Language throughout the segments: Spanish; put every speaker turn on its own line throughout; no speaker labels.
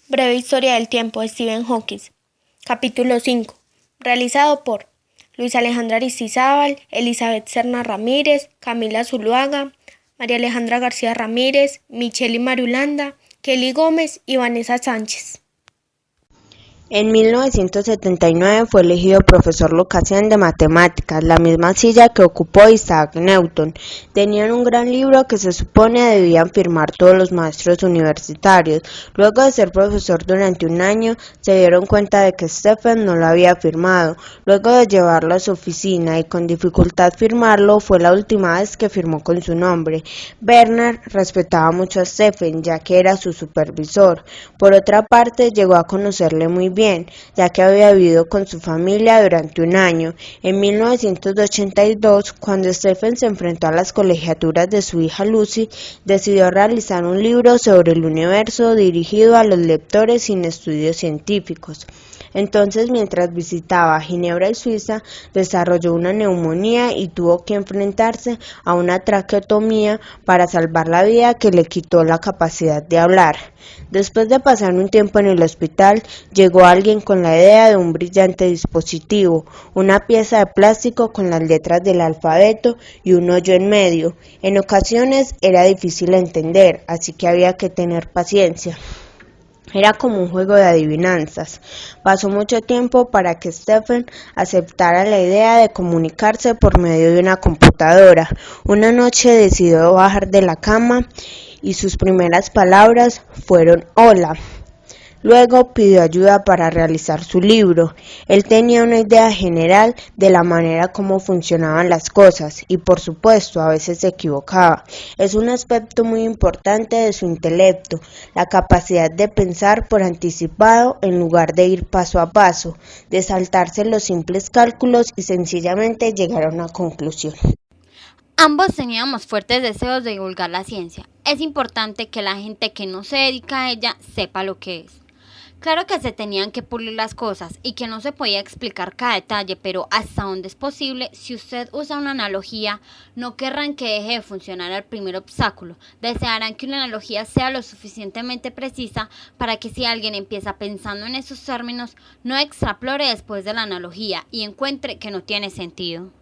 Breve historia del tiempo de Stephen Hawking. Capítulo 5. Realizado por Luis Alejandra Aristizábal, Elizabeth Serna Ramírez, Camila Zuluaga, María Alejandra García Ramírez, Micheli Marulanda, Kelly Gómez y Vanessa Sánchez.
En 1979 fue elegido profesor Lucasian de matemáticas, la misma silla que ocupó Isaac Newton. Tenían un gran libro que se supone debían firmar todos los maestros universitarios. Luego de ser profesor durante un año, se dieron cuenta de que Stephen no lo había firmado. Luego de llevarlo a su oficina y con dificultad firmarlo, fue la última vez que firmó con su nombre. Bernard respetaba mucho a Stephen, ya que era su supervisor. Por otra parte, llegó a conocerle muy bien, ya que había vivido con su familia durante un año. En 1982, cuando Stephen se enfrentó a las colegiaturas de su hija Lucy, decidió realizar un libro sobre el universo dirigido a los lectores sin estudios científicos. Entonces, mientras visitaba Ginebra y Suiza, desarrolló una neumonía y tuvo que enfrentarse a una traqueotomía para salvar la vida que le quitó la capacidad de hablar. Después de pasar un tiempo en el hospital, llegó alguien con la idea de un brillante dispositivo, una pieza de plástico con las letras del alfabeto y un hoyo en medio. En ocasiones era difícil entender, así que había que tener paciencia. Era como un juego de adivinanzas. Pasó mucho tiempo para que Stephen aceptara la idea de comunicarse por medio de una computadora. Una noche decidió bajar de la cama y sus primeras palabras fueron hola. Luego pidió ayuda para realizar su libro. Él tenía una idea general de la manera como funcionaban las cosas y por supuesto a veces se equivocaba. Es un aspecto muy importante de su intelecto, la capacidad de pensar por anticipado en lugar de ir paso a paso, de saltarse los simples cálculos y sencillamente llegar a una conclusión.
Ambos teníamos fuertes deseos de divulgar la ciencia. Es importante que la gente que no se dedica a ella sepa lo que es. Claro que se tenían que pulir las cosas y que no se podía explicar cada detalle, pero hasta donde es posible, si usted usa una analogía, no querrán que deje de funcionar al primer obstáculo. Desearán que una analogía sea lo suficientemente precisa para que si alguien empieza pensando en esos términos, no extrapolare después de la analogía y encuentre que no tiene sentido.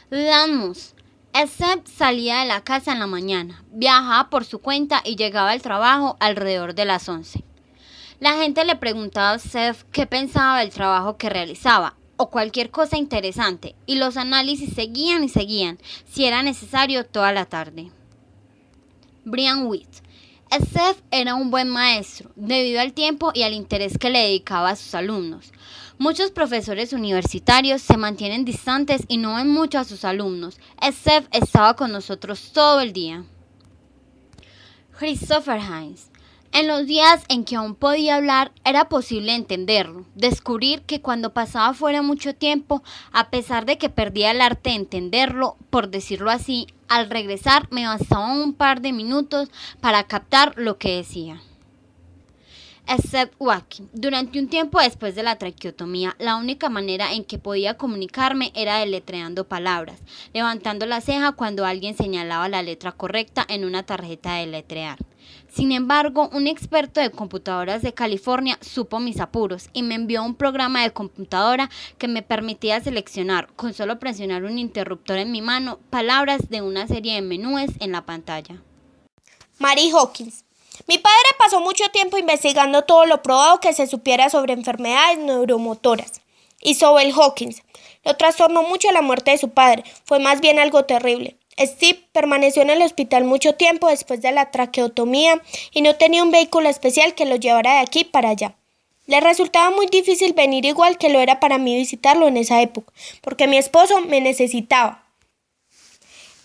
Lanmus. Steph salía de la casa en la mañana, viajaba por su cuenta y llegaba al trabajo alrededor de las 11. La gente le preguntaba a Steph qué pensaba del trabajo que realizaba o cualquier cosa interesante y los análisis seguían y seguían, si era necesario, toda la tarde. Brian Witt. Steph era un buen maestro debido al tiempo y al interés que le dedicaba a sus alumnos. Muchos profesores universitarios se mantienen distantes y no ven mucho a sus alumnos. Steph estaba con nosotros todo el día. Christopher Heinz. En los días en que aún podía hablar, era posible entenderlo, descubrir que cuando pasaba fuera mucho tiempo, a pesar de que perdía el arte de entenderlo, por decirlo así, al regresar me bastaban un par de minutos para captar lo que decía. Steph Hawking. Durante un tiempo después de la traqueotomía, la única manera en que podía comunicarme era deletreando palabras, levantando la ceja cuando alguien señalaba la letra correcta en una tarjeta de deletrear. Sin embargo, un experto de computadoras de California supo mis apuros y me envió un programa de computadora que me permitía seleccionar, con solo presionar un interruptor en mi mano, palabras de una serie de menúes en la pantalla.
Mary Hawkins. Mi padre pasó mucho tiempo investigando todo lo probado que se supiera sobre enfermedades neuromotoras y sobre el Hawkins. Lo trastornó mucho la muerte de su padre, fue más bien algo terrible. Steve permaneció en el hospital mucho tiempo después de la traqueotomía y no tenía un vehículo especial que lo llevara de aquí para allá. Le resultaba muy difícil venir igual que lo era para mí visitarlo en esa época, porque mi esposo me necesitaba.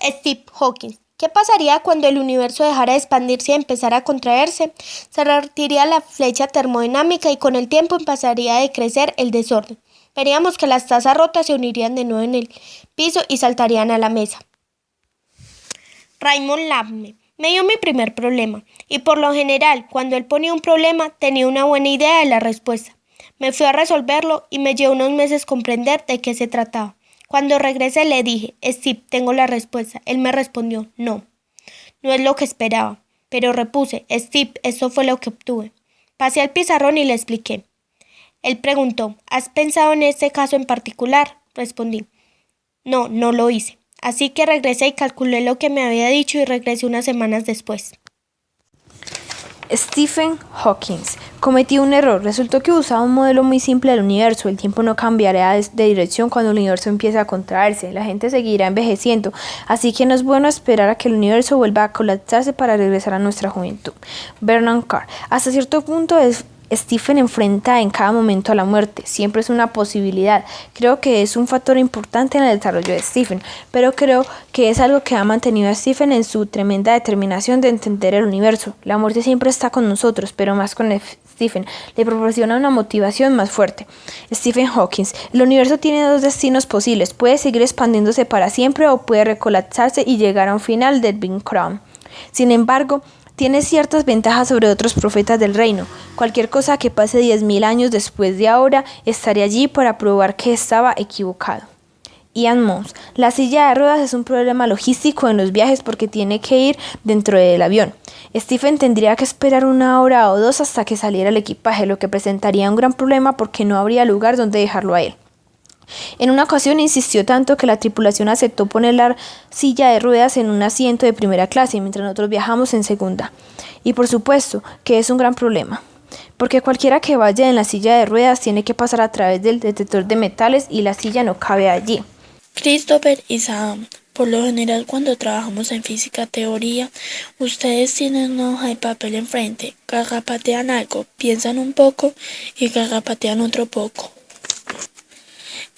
Steve Hawking. ¿Qué pasaría cuando el universo dejara de expandirse y empezara a contraerse? Se revertiría la flecha termodinámica y con el tiempo empezaría a decrecer el desorden. Veríamos que las tazas rotas se unirían de nuevo en el piso y saltarían a la mesa. Raymond Lame. Me dio mi primer problema, y por lo general, cuando él ponía un problema, tenía una buena idea de la respuesta. Me fui a resolverlo y me llevó unos meses comprender de qué se trataba. Cuando regresé le dije, Steve, tengo la respuesta. Él me respondió, no es lo que esperaba. Pero repuse, Steve, eso fue lo que obtuve. Pasé al pizarrón y le expliqué. Él preguntó, ¿has pensado en este caso en particular? Respondí, no, no lo hice. Así que regresé y calculé lo que me había dicho y regresé unas semanas después.
Stephen Hawking cometió un error. Resultó que usaba un modelo muy simple del universo. El tiempo no cambiará de dirección cuando el universo empiece a contraerse. La gente seguirá envejeciendo. Así que no es bueno esperar a que el universo vuelva a colapsarse para regresar a nuestra juventud. Bernard Carr. Hasta cierto punto Stephen enfrenta en cada momento a la muerte. Siempre es una posibilidad. Creo que es un factor importante en el desarrollo de Stephen, pero creo que es algo que ha mantenido a Stephen en su tremenda determinación de entender el universo. La muerte siempre está con nosotros, pero más con Stephen. Le proporciona una motivación más fuerte. Stephen Hawking. El universo tiene dos destinos posibles. Puede seguir expandiéndose para siempre o puede recolapsarse y llegar a un final del Big Crunch. Sin embargo, tiene ciertas ventajas sobre otros profetas del reino. Cualquier cosa que pase 10.000 años después de ahora estaré allí para probar que estaba equivocado. Ian Mons. La silla de ruedas es un problema logístico en los viajes porque tiene que ir dentro del avión. Stephen tendría que esperar 1 hora o 2 hasta que saliera el equipaje, lo que presentaría un gran problema porque no habría lugar donde dejarlo a él. En una ocasión insistió tanto que la tripulación aceptó poner la silla de ruedas en un asiento de primera clase mientras nosotros viajamos en segunda. Y por supuesto que es un gran problema, porque cualquiera que vaya en la silla de ruedas tiene que pasar a través del detector de metales y la silla no cabe allí.
Christopher y Sam, por lo general cuando trabajamos en física teoría, ustedes tienen una hoja de papel enfrente, garrapatean algo, piensan un poco y garrapatean otro poco.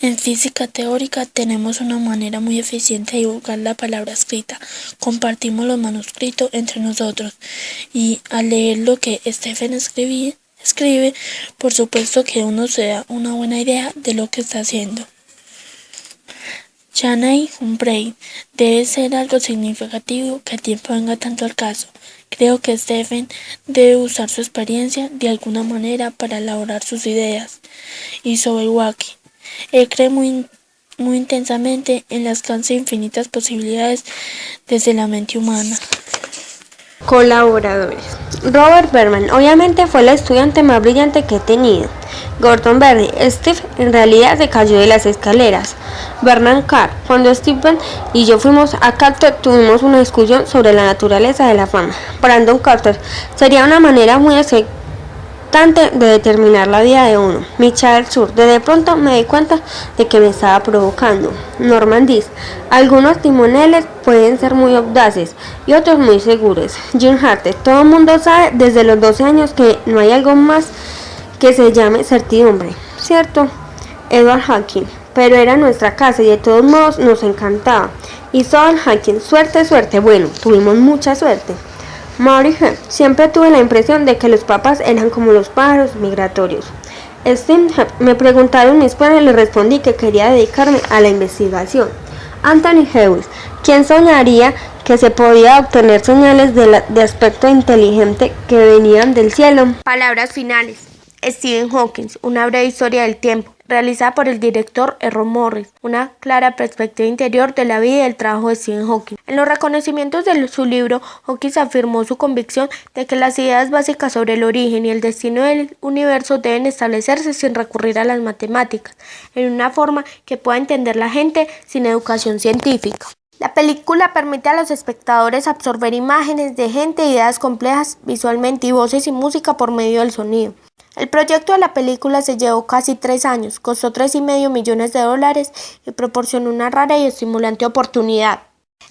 En física teórica tenemos una manera muy eficiente de divulgar la palabra escrita. Compartimos los manuscritos entre nosotros y al leer lo que Stephen escribe, por supuesto que uno se da una buena idea de lo que está haciendo. Chaney Humphrey, debe ser algo significativo que el tiempo venga tanto al caso. Creo que Stephen debe usar su experiencia de alguna manera para elaborar sus ideas. Y sobre Wacky. Él cree muy intensamente en las casi infinitas posibilidades desde la mente humana.
Colaboradores. Robert Berman, obviamente fue el estudiante más brillante que he tenido. Gordon Berry, Steve en realidad se cayó de las escaleras. Bernard Carr, cuando Stephen y yo fuimos a Caltech tuvimos una discusión sobre la naturaleza de la fama. Brandon Carter, sería una manera muy de determinar la vida de uno. Michael Schur, de pronto me di cuenta de que me estaba provocando. Norman Dees, algunos timoneles pueden ser muy audaces y otros muy seguros. Jim Harter, todo el mundo sabe desde los 12 años que no hay algo más que se llame certidumbre, ¿cierto? Edward Hawking, pero era nuestra casa y de todos modos nos encantaba. Y Sol Hawking, suerte, bueno, tuvimos mucha suerte. Maury Hebb, siempre tuve la impresión de que los papas eran como los pájaros migratorios. Steve Hebb, me preguntaron mis padres y le respondí que quería dedicarme a la investigación. Anthony Hewitt, ¿quién soñaría que se podía obtener señales de aspecto inteligente que venían del cielo?
Palabras finales. Stephen Hawking, una breve historia del tiempo, realizada por el director Errol Morris, una clara perspectiva interior de la vida y el trabajo de Stephen Hawking. En los reconocimientos de su libro, Hawking afirmó su convicción de que las ideas básicas sobre el origen y el destino del universo deben establecerse sin recurrir a las matemáticas, en una forma que pueda entender la gente sin educación científica. La película permite a los espectadores absorber imágenes de gente, ideas complejas visualmente y voces y música por medio del sonido. El proyecto de la película se llevó casi 3 años, costó $3,5 millones y proporcionó una rara y estimulante oportunidad.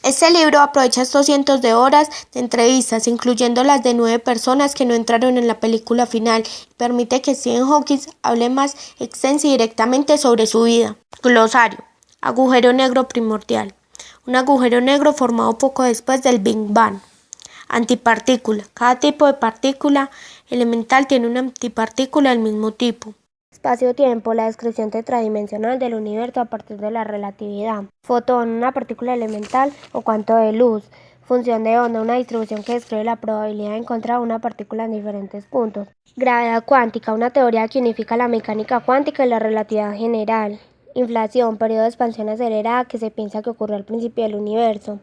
Este libro aprovecha estos cientos de horas de entrevistas, incluyendo las de 9 personas que no entraron en la película final, y permite que Stephen Hawking hable más extensa y directamente sobre su vida. Glosario. Agujero negro primordial. Un agujero negro formado poco después del Big Bang. Antipartícula. Cada tipo de partícula elemental tiene una antipartícula del mismo tipo. Espacio-tiempo, la descripción tetradimensional del universo a partir de la relatividad. Fotón, una partícula elemental o cuanto de luz. Función de onda, una distribución que describe la probabilidad de encontrar una partícula en diferentes puntos. Gravedad cuántica, una teoría que unifica la mecánica cuántica y la relatividad general. Inflación, periodo de expansión acelerada que se piensa que ocurrió al principio del universo.